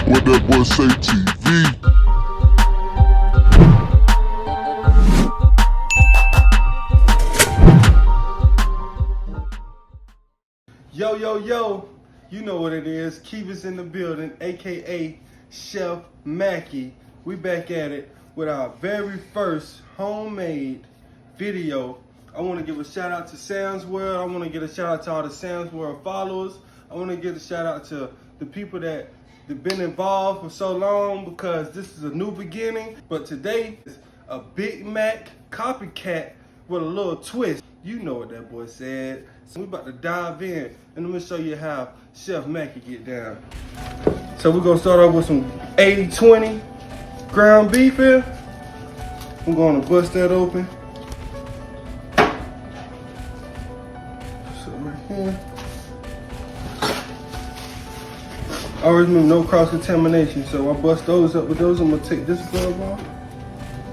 What that boy say TV. Yo, yo, yo, you know what it is. Keeva's in the building, aka Chef Mackie. We back at it with our very first homemade video. I want to give a shout out to Sam's World. I want to give a shout out to all the Sam's World followers. I want to give a shout out to the people that have been involved for so long, because this is a new beginning. But today is a Big Mac copycat with a little twist. You know what that boy said. So we about to dive in, and let me show you how Chef Mackie get down. So we're gonna start off with some 80-20 ground beef here. I'm gonna bust that open. So right here. Always remember no cross contamination. So I bust those up with those. I'm gonna take this glove off.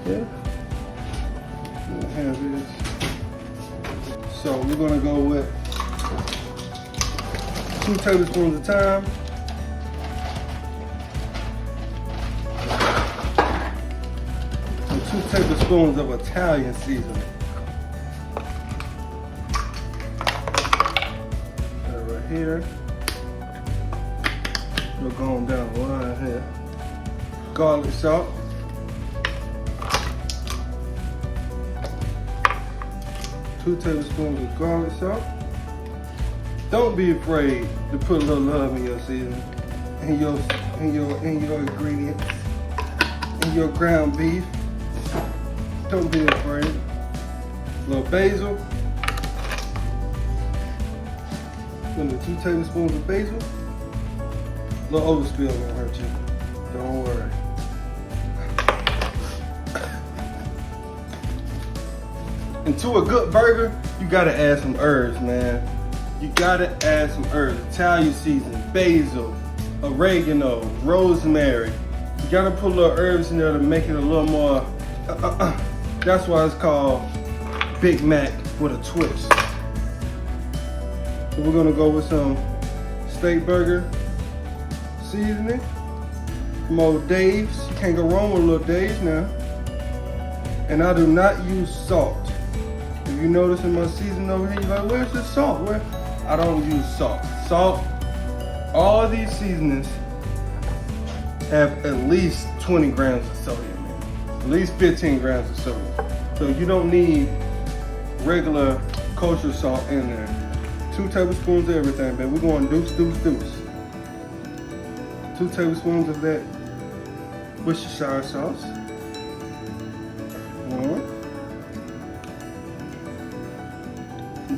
Yeah. I'm gonna have this. So we're gonna go with 2 tablespoons of thyme, and 2 tablespoons of Italian seasoning. Right here. We're going down the line here. Garlic salt. 2 tablespoons of garlic salt. Don't be afraid to put a little love in your seasoning, in your ingredients, in your ground beef. Don't be afraid. A little basil. 2 tablespoons of basil. A little overspill won't hurt you. Don't worry. And to a good burger, you gotta add some herbs, man. You gotta add some herbs. Italian seasoning, basil, oregano, rosemary. You gotta put a little herbs in there to make it a little more, that's why it's called Big Mac with a twist. So we're gonna go with some steak burger seasoning from Old Dave's. You can't go wrong with a little Dave's now. And I do not use salt. If you notice in my seasoning over here, you're like, where's the salt? Where? I don't use salt. Salt, all of these seasonings have at least 20 grams of sodium in it. At least 15 grams of sodium. So you don't need regular kosher salt in there. 2 tablespoons of everything, baby. We're going deuce. 2 tablespoons of that Worcestershire sauce. 1.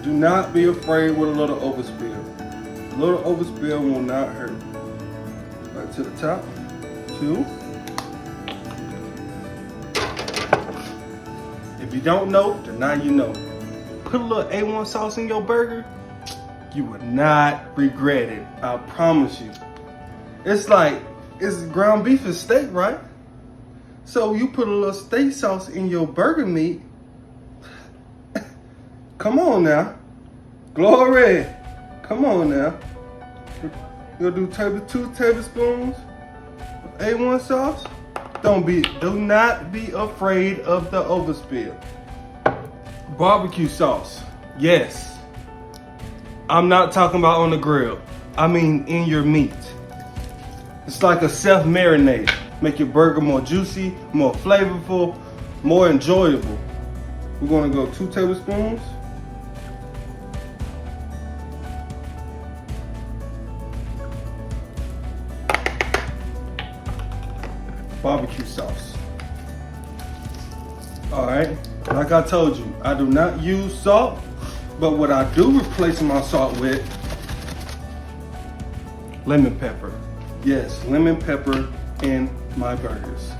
Do not be afraid with a little overspill. A little overspill will not hurt. Right to the top. 2. If you don't know, then now you know. Put a little A1 sauce in your burger, you would not regret it. I promise you. It's like, it's ground beef and steak, right? So you put a little steak sauce in your burger meat. Come on now. Glory. Come on now. You'll do 2 tablespoons of A1 sauce. Do not be afraid of the overspill. Barbecue sauce. Yes. I'm not talking about on the grill. I mean in your meat. It's like a self-marinade. Make your burger more juicy, more flavorful, more enjoyable. We're gonna go 2 tablespoons. Barbecue sauce. All right, like I told you, I do not use salt, but what I do replace my salt with, lemon pepper. Yes, lemon pepper in my burgers.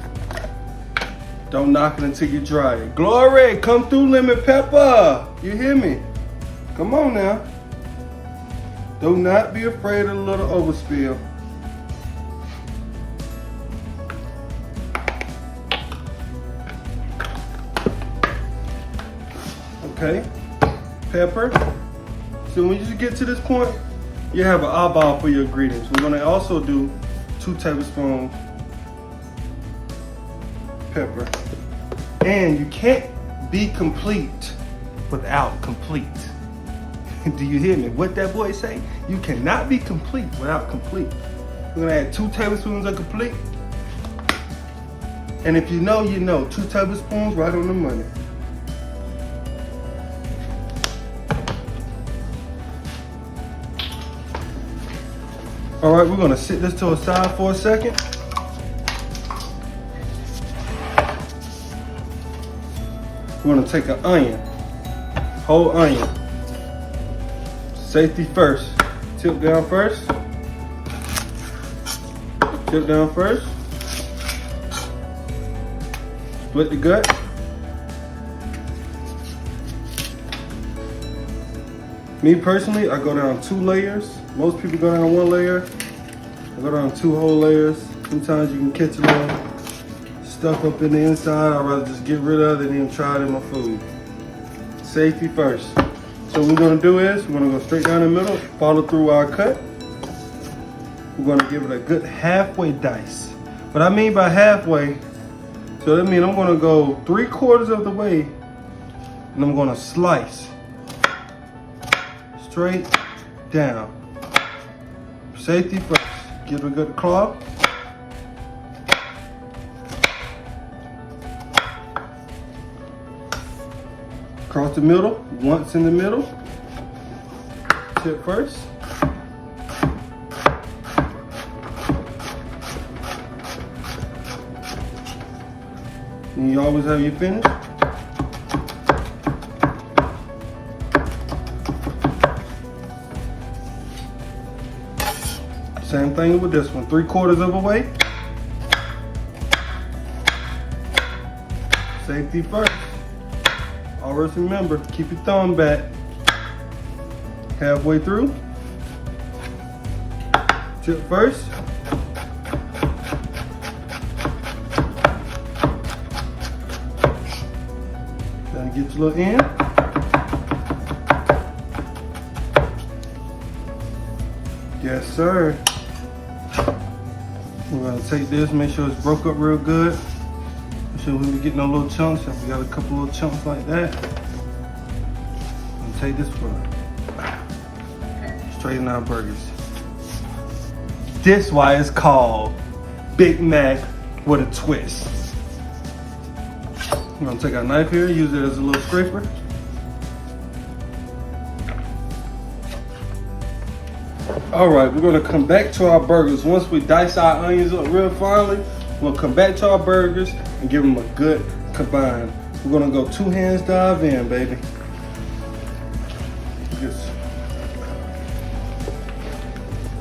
Don't knock it until you try it. Glory, come through, lemon pepper. You hear me? Come on now. Do not be afraid of a little overspill. Okay, pepper. So when you get to this point, you have an eyeball for your ingredients. We're gonna also do 2 tablespoons pepper. And you can't be complete without complete. Do you hear me? What that boy say? You cannot be complete without complete. We're gonna add 2 tablespoons of complete. And if you know, you know. 2 tablespoons, right on the money. All right, we're gonna sit this to the side for a second. We're gonna take an onion, whole onion. Safety first. Tip down first. Tip down first. Split the gut. Me personally, I go down 2 layers. Most people go down 1 layer. I go down 2 whole layers. Sometimes you can catch a little stuff up in the inside. I'd rather just get rid of it than even try it in my food. Safety first. So what we're gonna do is, we're gonna go straight down the middle, follow through our cut. We're gonna give it a good halfway dice. What I mean by halfway, so that means I'm gonna go 3/4 of the way and I'm gonna slice straight down. Safety first. Give it a good claw. Across the middle, once in the middle. Tip first. And you always have your finish. Same thing with this one, 3/4 of a way. Safety first. Always remember, keep your thumb back. Halfway through. Tip first. Then get your little end. Yes, sir. We're gonna take this, make sure it's broke up real good. Make sure we don't get no little chunks. If we got a couple little chunks like that, and take this one. Straighten our burgers. This why it's called Big Mac with a twist. We're gonna take our knife here, use it as a little scraper. All right, we're gonna come back to our burgers. Once we dice our onions up real finely, we'll come back to our burgers and give them a good combine. We're gonna go 2 hands dive in, baby. Just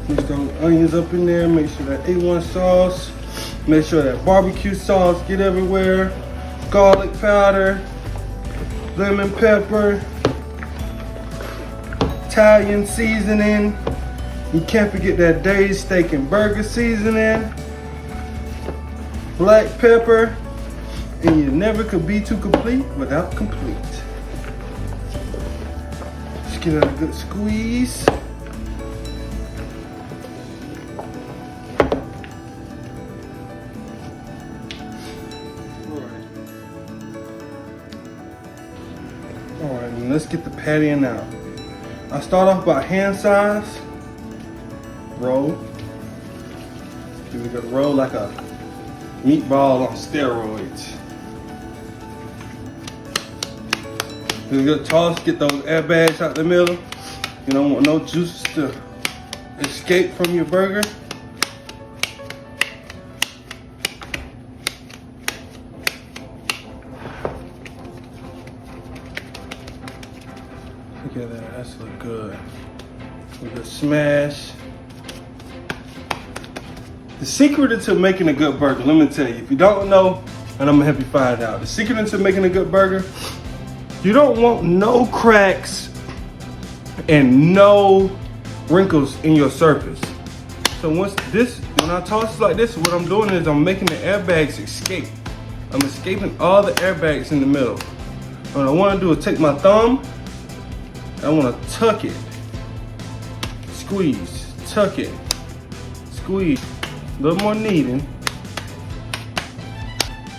mix those onions up in there, make sure that A1 sauce, make sure that barbecue sauce get everywhere, garlic powder, lemon pepper, Italian seasoning. You can't forget that Dave's steak and burger seasoning, black pepper, and you never could be too complete without complete. Just give it a good squeeze. All right, and let's get the patty in now. I start off by hand size. Roll. Give it a roll like a meatball on steroids. Give it a good toss, get those airbags out the middle. You don't want no juices to escape from your burger. Look at that, that's look good. With a smash. The secret into making a good burger, let me tell you, if you don't know, and I'm gonna help you find out. The secret into making a good burger, you don't want no cracks and no wrinkles in your surface. So when I toss it like this, what I'm doing is I'm making the airbags escape. I'm escaping all the airbags in the middle. What I wanna do is take my thumb, and I wanna tuck it, squeeze, tuck it, squeeze. A little more kneading.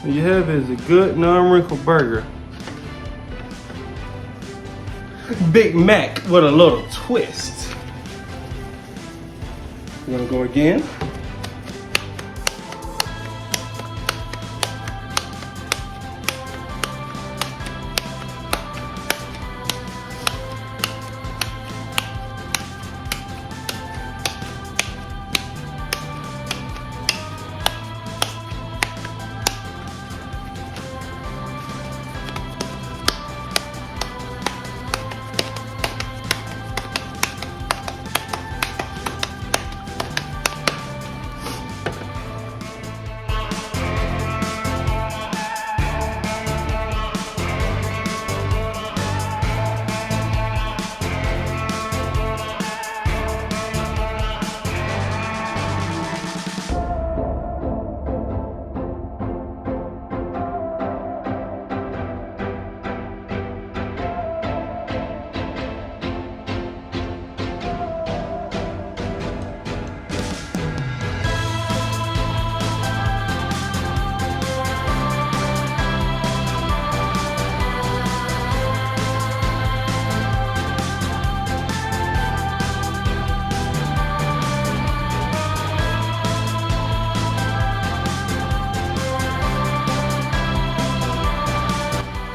What you have is a good non-wrinkled burger. Big Mac with a little twist. We're gonna go again.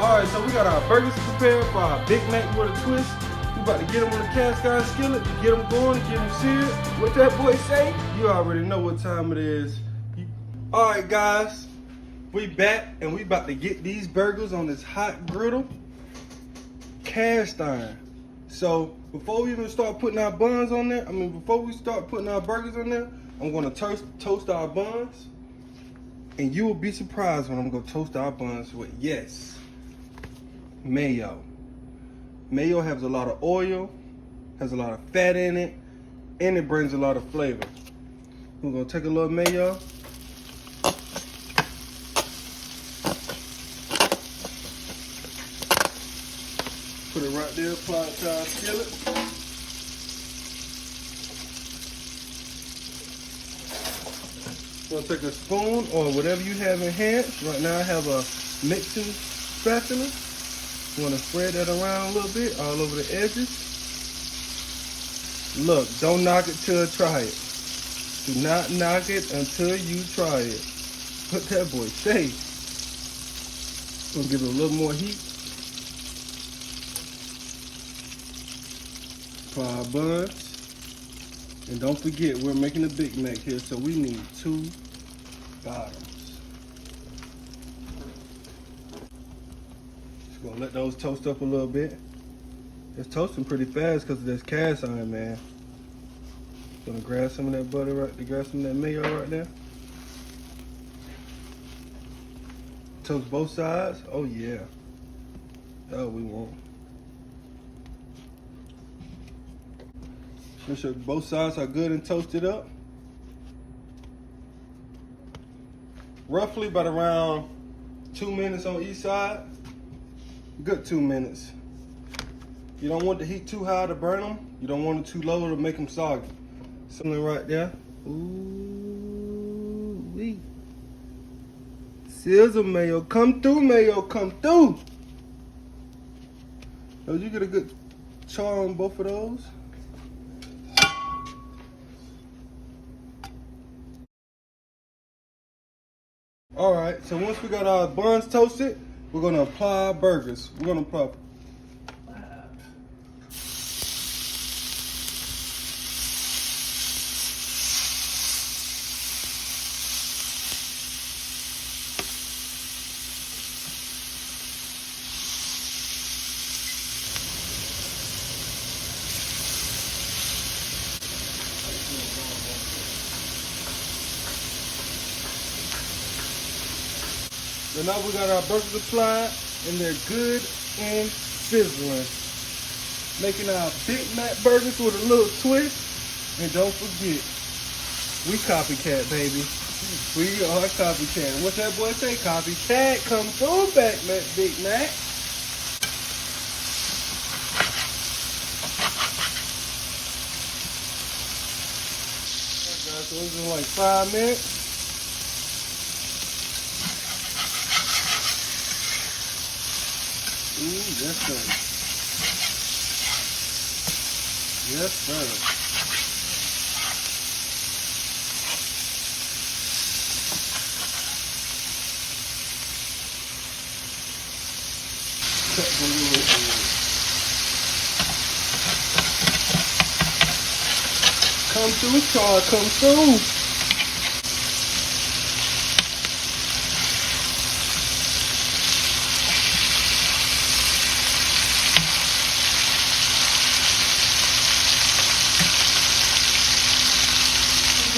Alright, so we got our burgers prepared for our Big Mac with a twist. We about to get them on the cast iron skillet, get them going, get them seared. What that boy say? You already know what time it is. Alright guys, we back and we about to get these burgers on this hot griddle, cast iron. So before we even start putting our buns on there, before we start putting our burgers on there, I'm gonna toast our buns. And you will be surprised when I'm gonna toast our buns with, yes, mayo. Mayo has a lot of oil, has a lot of fat in it, and it brings a lot of flavor. We're gonna take a little mayo. Put it right there, apply it to our skillet. We're gonna take a spoon or whatever you have in hand. Right now I have a mixing spatula. You want to spread that around a little bit, all over the edges. Look, don't knock it till try it. Do not knock it until you try it. What that boy say? Gonna give it a little more heat. Apply our buns. And don't forget, we're making a Big Mac here, so we need 2 bottoms. Gonna let those toast up a little bit. It's toasting pretty fast because of this cast iron, man. Gonna grab some of that butter grab some of that mayo right there. Toast both sides. Oh yeah. Oh, we want. Make sure both sides are good and toasted up. Roughly about around 2 minutes on each side. Good 2 minutes. You don't want the heat too high to burn them. You don't want it too low to make them soggy. Something right there. Ooh wee. Sizzle mayo, come through, mayo, come through. So you get a good char on both of those. All right, so once we got our buns toasted, we're gonna apply our burgers. We're gonna apply. So now we got our burgers applied and they're good and sizzling. Making our Big Mac burgers with a little twist. And don't forget, we copycat, baby. We are copycat. What's that boy say? Copycat, come through, Big Mac. So Those are like 5 minutes. Ooh, yes sir. Yes sir. Cut the little come through, Char, come through.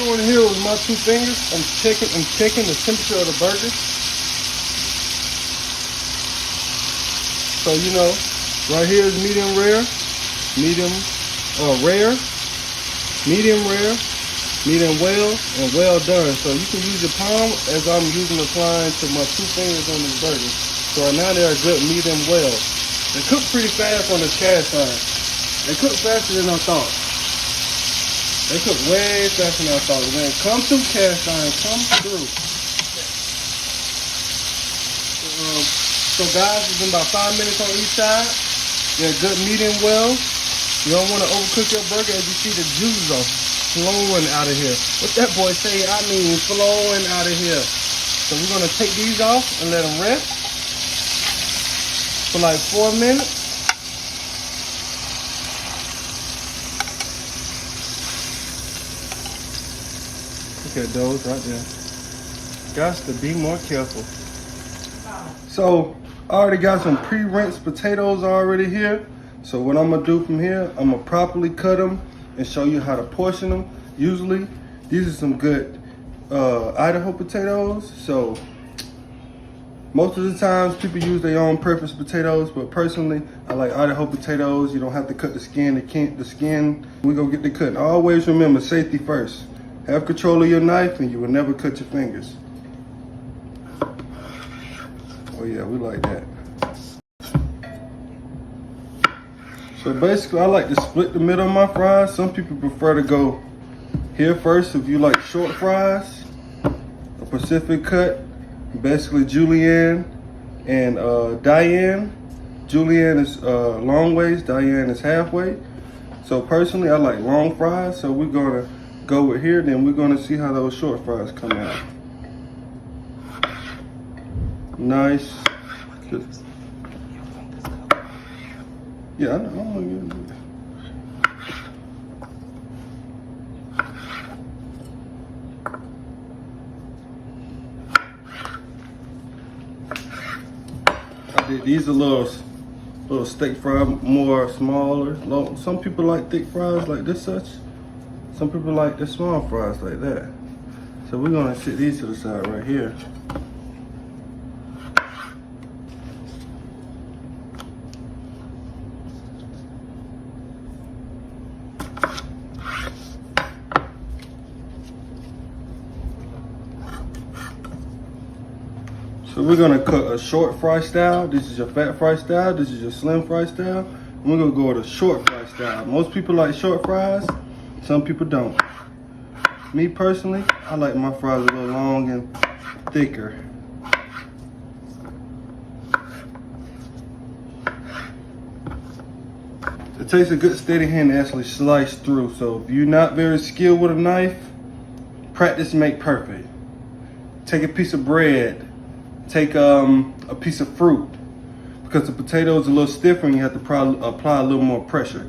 Going here with my 2 fingers, I'm checking the temperature of the burger. So you know, right here is medium rare, medium rare, medium rare, medium well, and well done. So you can use your palm as I'm applying to my 2 fingers on this burger. So right now they're a good medium well. They cook pretty fast on this cast iron. They cook faster than I thought. They cook way faster than I thought. Man, come through cast iron, come through. So guys, it's been about 5 minutes on each side. They're good medium well. You don't want to overcook your burger. As you see, the juices are flowing out of here. What that boy say, I mean flowing out of here. So we're going to take these off and let them rest for like 4 minutes. Look at those right there. Got to be more careful. So I already got some pre-rinsed potatoes already here. So what I'm gonna do from here, I'm gonna properly cut them and show you how to portion them. Usually, these are some good Idaho potatoes. So most of the times people use their own purpose potatoes, but personally, I like Idaho potatoes. You don't have to cut the skin, the skin. We gonna get the cut. Always remember, safety first. Have control of your knife and you will never cut your fingers. Oh yeah, we like that. So basically, I like to split the middle of my fries. Some people prefer to go here first if you like short fries. A Pacific cut, basically julienne and Diane. Julienne is long ways, Diane is halfway. So personally, I like long fries. So we're gonna go with here, then we're gonna see how those short fries come out. Nice. Yeah, I know. I'm gonna get it. I did these are little steak fry, more smaller. Some people like thick fries like this such. Some people like the small fries like that. So we're gonna sit these to the side right here. So we're gonna cut a short fry style. This is your fat fry style. This is your slim fry style. And we're gonna go with a short fry style. Most people like short fries. Some people don't. Me personally, I like my fries a little long and thicker. It takes a good steady hand to actually slice through. So if you're not very skilled with a knife, practice make perfect. Take a piece of bread. Take a piece of fruit. Because the potato is a little stiffer and you have to probably apply a little more pressure.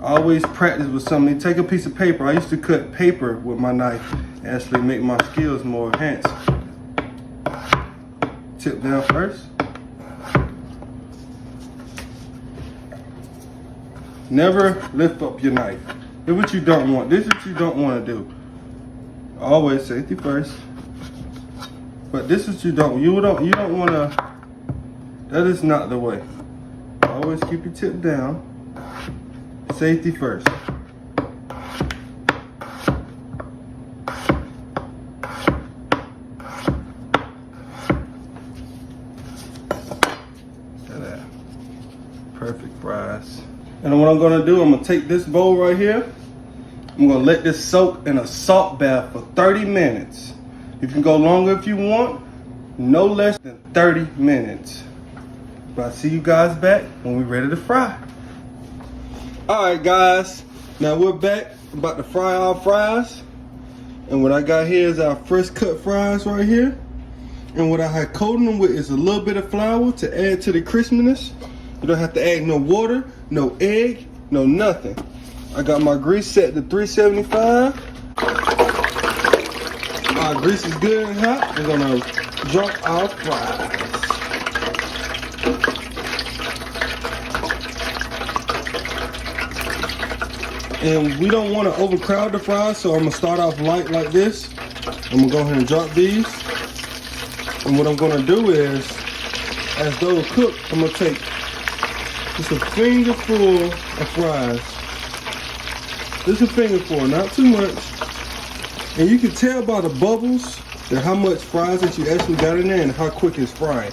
I always practice with something. Take a piece of paper. I used to cut paper with my knife and actually make my skills more enhanced. Tip down first. Never lift up your knife. This is what you don't want. This is what you don't want to do. Always safety first. But this is what you don't want to. That is not the way. Always keep your tip down. Safety first. Perfect fries. And what I'm gonna do, I'm gonna take this bowl right here. I'm gonna let this soak in a salt bath for 30 minutes. You can go longer if you want, no less than 30 minutes. But I'll see you guys back when we're ready to fry. Alright guys, now we're back, about to fry our fries. And what I got here is our fresh cut fries right here. And what I had coated them with is a little bit of flour to add to the crispiness. You don't have to add no water, no egg, no nothing. I got my grease set to 375. Our grease is good and hot. We're gonna drop our fries. And we don't want to overcrowd the fries, so I'm gonna start off light like this. I'm gonna go ahead and drop these. And what I'm gonna do is, as those cook, I'm gonna take just a fingerful of fries. Just a fingerful, not too much. And you can tell by the bubbles that how much fries that you actually got in there and how quick it's frying.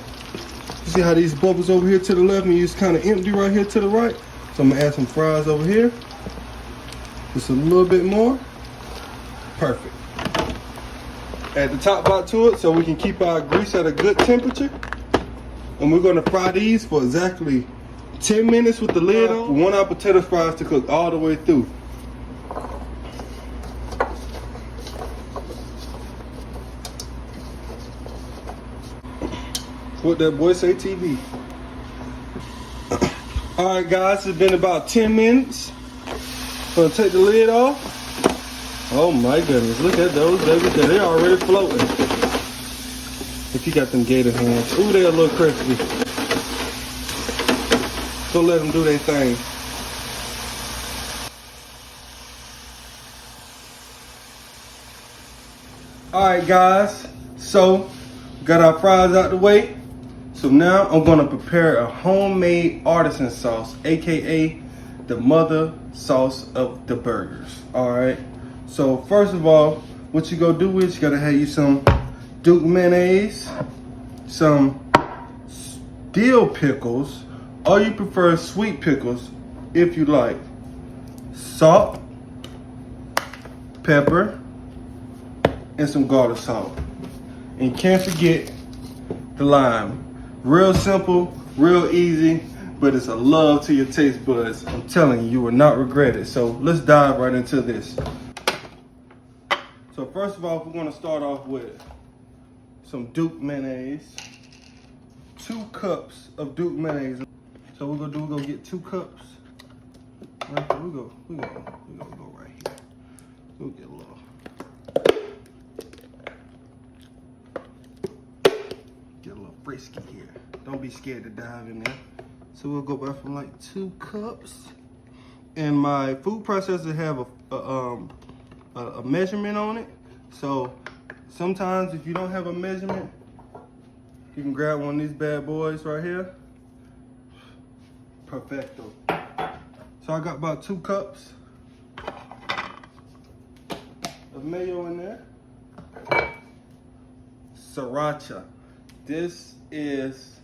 You see how these bubbles over here to the left and it's kind of empty right here to the right? So I'm gonna add some fries over here. Just a little bit more. Perfect. Add the top part to it so we can keep our grease at a good temperature. And we're gonna fry these for exactly 10 minutes with the lid on. We want our potato fries to cook all the way through. WhatDatBoiiSayTV. Alright guys, it's been about 10 minutes. Gonna take the lid off. Oh my goodness, look at those babies. They're already floating. If you got them gator hands. Ooh, they're a little crispy. So let them do their thing. Alright guys, so got our fries out the way. So now I'm gonna prepare a homemade artisan sauce, aka the mother sauce of the burgers. Alright. So first of all, what you gonna do is you gotta have you some Duke mayonnaise, some dill pickles, or you prefer sweet pickles if you like, salt, pepper, and some garlic salt. And you can't forget the lime. Real simple, real easy, but it's a love to your taste buds. I'm telling you, you will not regret it. So let's dive right into this. So first of all, we're gonna start off with some Duke mayonnaise. 2 cups of Duke mayonnaise. So we're gonna get 2 cups. Right, we're gonna go right here. We'll get a little. Get a little frisky here. Don't be scared to dive in there. So we'll go back from like 2 cups. And my food processor have a measurement on it. So sometimes if you don't have a measurement, you can grab one of these bad boys right here. Perfecto. So I got about 2 cups of mayo in there. Sriracha. This is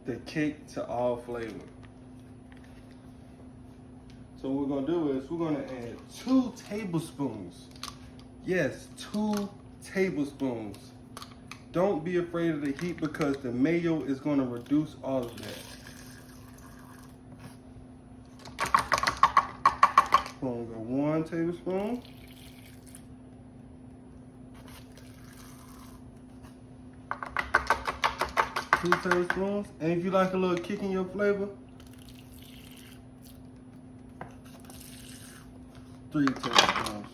the cake to all flavor. So what we're gonna do is we're gonna add 2 tablespoons. Yes, 2 tablespoons. Don't be afraid of the heat because the mayo is gonna reduce all of that. We're gonna go 1 tablespoon. 2 tablespoons. And if you like a little kick in your flavor, 3 tablespoons.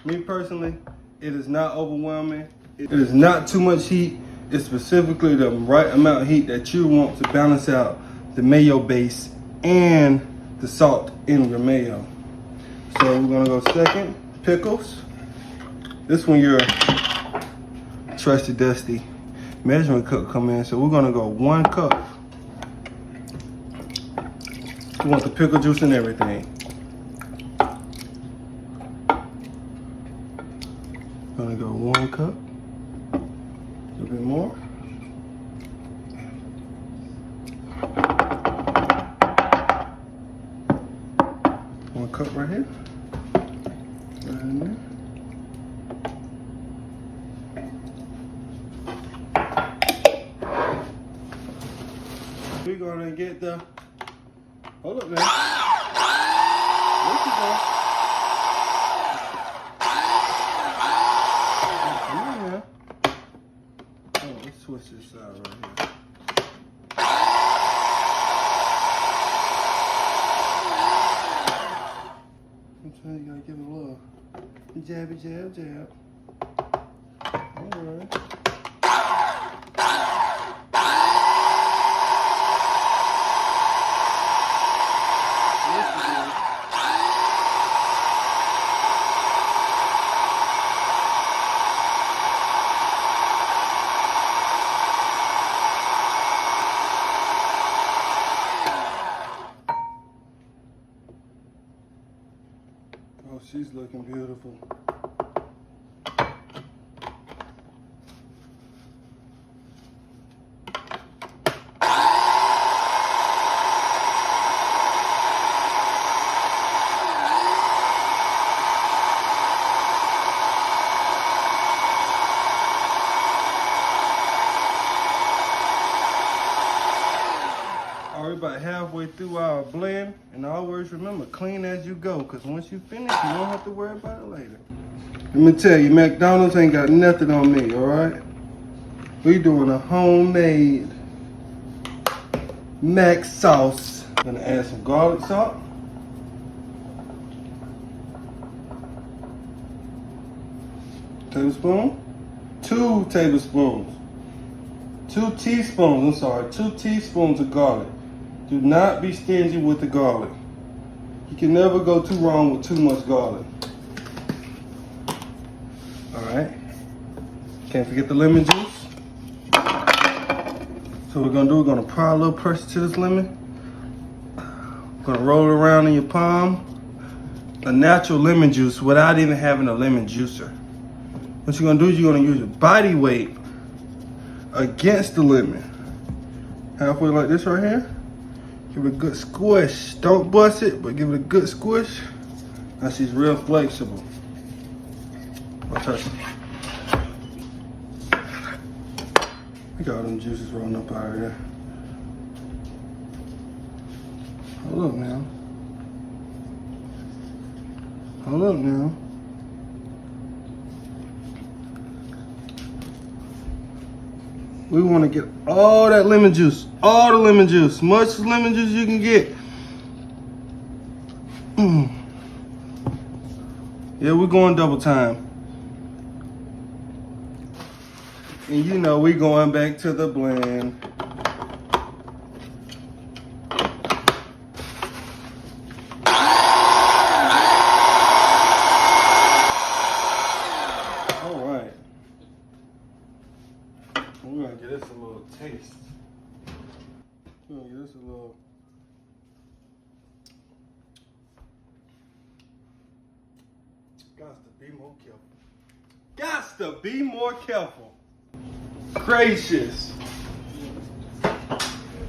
Me personally, it is not overwhelming. It is not too much heat. It's specifically the right amount of heat that you want to balance out the mayo base and the salt in your mayo. So we're gonna go second, pickles. This one your trusty dusty measuring cup come in. So we're gonna go 1 cup. We want the pickle juice and everything. Gonna go 1 cup. A little bit more. 1 cup right here. right in there. We're gonna get the, hold up now. There you go. Come on now. Oh, let's switch this side right here. Sometimes you gotta give it a little jabby, jab, jab. All right. Oh, she's looking beautiful. We're about halfway through our blend, and always remember, clean as you go, because once you finish, you don't have to worry about it later. Let me tell you, McDonald's ain't got nothing on me, all right? We doing a homemade mac sauce. Gonna add some garlic salt. Tablespoon. 2 tablespoons. 2 teaspoons, I'm sorry, 2 teaspoons of garlic. Do not be stingy with the garlic. You can never go too wrong with too much garlic. All right. Can't forget the lemon juice. So we're gonna apply a little pressure to this lemon. We're gonna roll it around in your palm. A natural lemon juice without even having a lemon juicer. What you're gonna do is you're gonna use your body weight against the lemon. Halfway like this right here. Give it a good squish. Don't bust it, but give it a good squish. Now she's real flexible. I'll touch it. Look at all them juices rolling up out of there. Hold up now. Hold up now. We want to get all that lemon juice, all the lemon juice, much lemon juice you can get. Yeah, we're going double time. And you know we're going back to the blend. We're gonna give this a little taste. We're gonna give this a little. Gots to be more careful. Gots to be more careful. Gracious.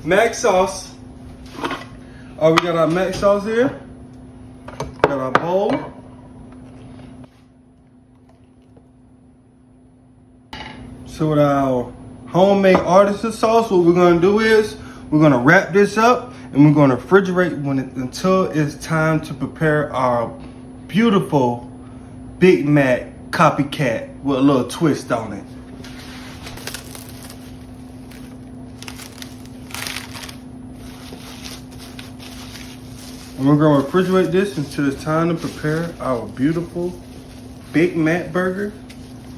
Mac sauce. Oh, we got our mac sauce here. Got our bowl. So with our homemade artisan sauce, what we're gonna do is we're gonna wrap this up and we're gonna refrigerate until it's time to prepare our beautiful Big Mac Copycat with a little twist on it. And we're gonna refrigerate this until it's time to prepare our beautiful Big Mac burger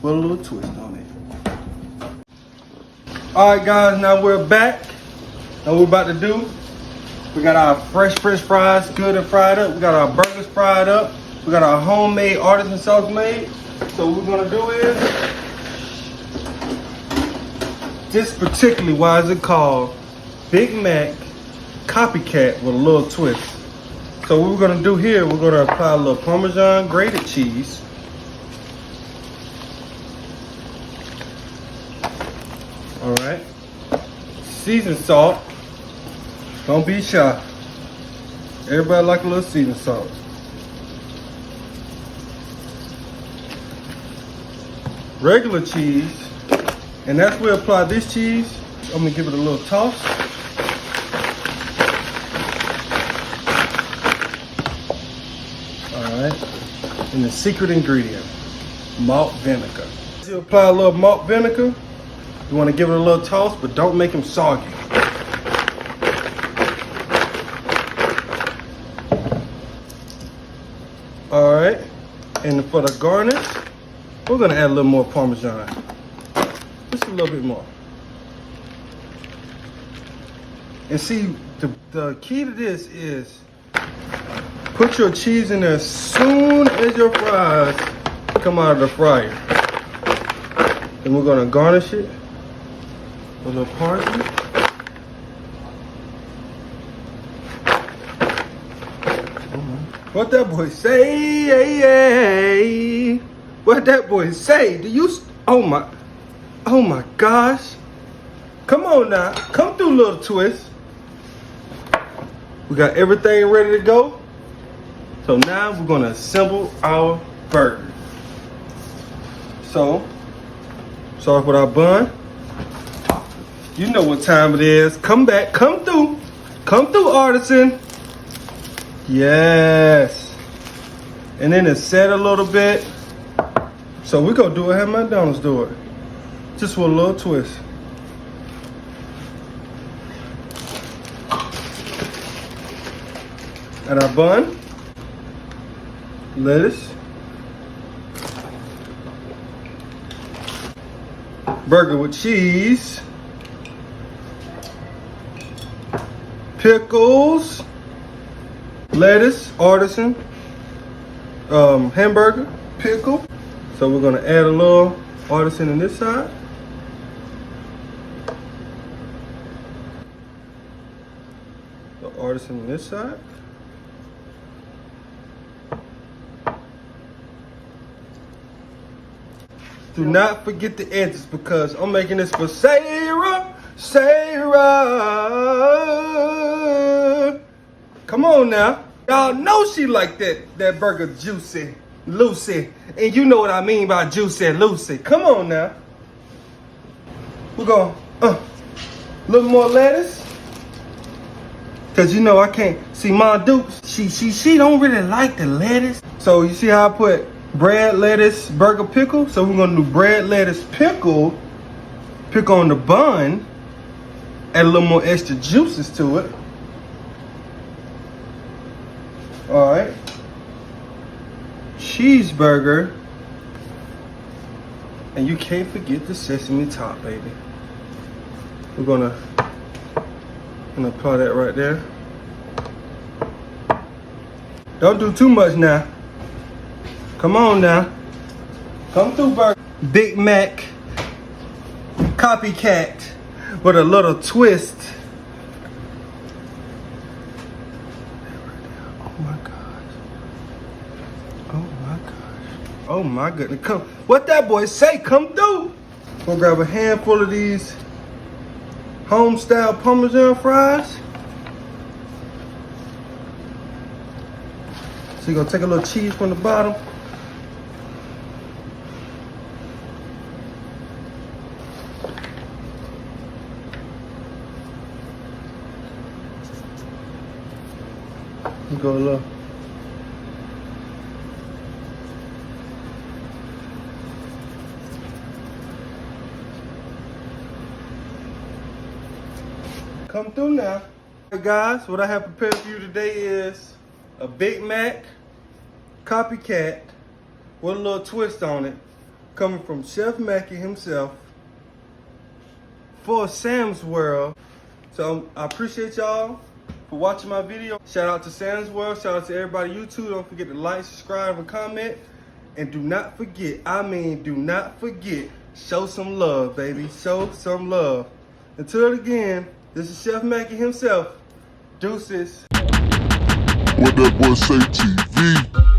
with a little twist on it. All right, guys, now we're back. Now what we're about to do, we got our fresh fries good and fried up. We got our burgers fried up. We got our homemade artisan sauce made. So what we're gonna do is, this particularly, why is it called Big Mac Copycat with a little twist? So what we're gonna do here, we're gonna apply a little Parmesan grated cheese. All right, seasoned salt. Don't be shy. Everybody like a little seasoned salt. regular cheese. And as we apply this cheese, I'm gonna give it a little toss. All right. And the secret ingredient, malt vinegar. As you apply a little malt vinegar, you wanna give it a little toss, but don't make them soggy. All right, and for the garnish, we're gonna add a little more Parmesan. Just a little bit more. And see, the key to this is put your cheese in there as soon as your fries come out of the fryer. And we're gonna garnish it with a little parsley. What that boy say? What that boy say? Do you? Oh my gosh! Come on now, come through, little twist. We got everything ready to go. So now we're gonna assemble our burger. So, start with our bun. You know what time it is. Come back, come through, artisan. Yes. And then it's set a little bit. So we're gonna do it how McDonald's do it. Just with a little twist. And our bun, lettuce, burger with cheese, pickles, lettuce, artisan, hamburger, pickle. So we're gonna add a little artisan on this side. The artisan on this side. Do not forget the edges because I'm making this for Sarah. Come on now. Y'all know she like that burger juicy, Lucy. And you know what I mean by juicy, Lucy. Come on now. We're going, a little more lettuce. Cause you know I can't, see Ma Dukes, she don't really like the lettuce. So you see how I put bread, lettuce, burger, pickle? So we're gonna do bread, lettuce, pickle on the bun, add a little more extra juices to it. All right, cheeseburger, and you can't forget the sesame top, baby. We're gonna apply that right there. Don't do too much now. Come on now. Come through, burger. Big Mac Copycat with a little twist. Oh my gosh. Oh my gosh. Oh my goodness. Come. What that boy say? Come through. We'll grab a handful of these home style Parmesan fries. So you're gonna take a little cheese from the bottom. You go a little. Come through now. Hey guys, what I have prepared for you today is a Big Mac Copycat with a little twist on it, coming from Chef Mackie himself for Sam's World. So I appreciate y'all for watching my video. Shout out to Sam's World, shout out to everybody YouTube. Don't forget to like, subscribe, and comment. And do not forget, do not forget, show some love, baby. Show some love. Until again, this is Chef Mackie himself. Deuces. WhatDatBoiiSayTV.